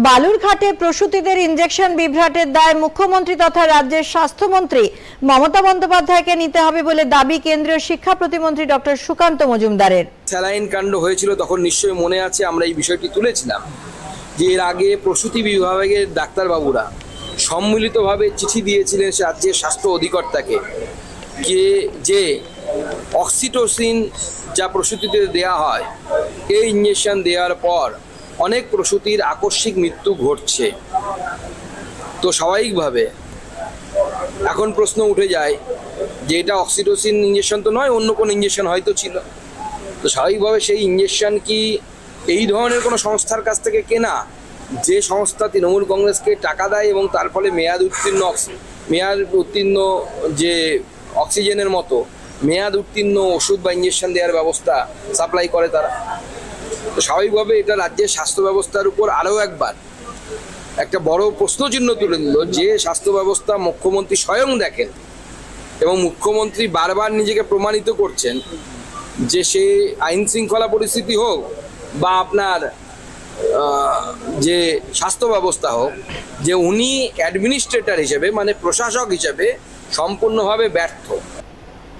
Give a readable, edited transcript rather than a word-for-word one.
বালুরঘাটে প্রসূতিদের injection বিভ্রাটের দায় মুখ্যমন্ত্রী তথা রাজ্যের স্বাস্থ্যমন্ত্রী মমতা বন্দ্যোপাধ্যায়কে নিতে হবে বলে দাবি কেন্দ্রীয় শিক্ষা প্রতিমন্ত্রী ডক্টর সুকান্ত মজুমদারের। স্যালাইন কাণ্ড হয়েছিল তখন নিশ্চয়ই মনে আছে, আমরা এই বিষয়টি তুলেছিলাম যে এর আগে প্রসূতি বিভাগের ডাক্তারবাবুরা সম্মিলিতভাবে চিঠি দিয়েছিলেন রাজ্যের স্বাস্থ্য অধিকর্তাকে যে অক্সিটোসিন যা প্রসূতিতে দেয়া হয় এই ইঞ্জেকশন দেওয়ার পর অনেক প্রসূতির আকস্মিক মৃত্যু ঘটছে। তো স্বাভাবিকভাবে এখন প্রশ্ন উঠে যায় যে এটা অক্সিটোসিন ইঞ্জেকশন তো নয়, অন্য কোনো ইঞ্জেকশন হয়তো ছিল। তো স্বাভাবিকভাবে সেই ইঞ্জেকশন কি এই ধরনের কোনো সংস্থার কাছ থেকে কেনা, যে সংস্থা তৃণমূল কংগ্রেসকে টাকা দেয় এবং তার ফলে মেয়াদ উত্তীর্ণ যে অক্সিজেনের মতো মেয়াদ উত্তীর্ণ ওষুধ বা ইঞ্জেকশন দেওয়ার ব্যবস্থা সাপ্লাই করে তারা। তো স্বাভাবিকভাবে এটা রাজ্যের স্বাস্থ্য ব্যবস্থার উপর আরও একবার একটা বড় প্রশ্নচিহ্ন তুলে দিল যে স্বাস্থ্য ব্যবস্থা মুখ্যমন্ত্রী স্বয়ং দেখেন এবং মুখ্যমন্ত্রী বারবার নিজেকে প্রমাণিত করছেন যে সে আইন শৃঙ্খলা পরিস্থিতি হোক বা আপনার যে স্বাস্থ্য ব্যবস্থা হোক, যে উনি অ্যাডমিনিস্ট্রেটর হিসেবে মানে প্রশাসক হিসেবে সম্পূর্ণভাবে ব্যর্থ।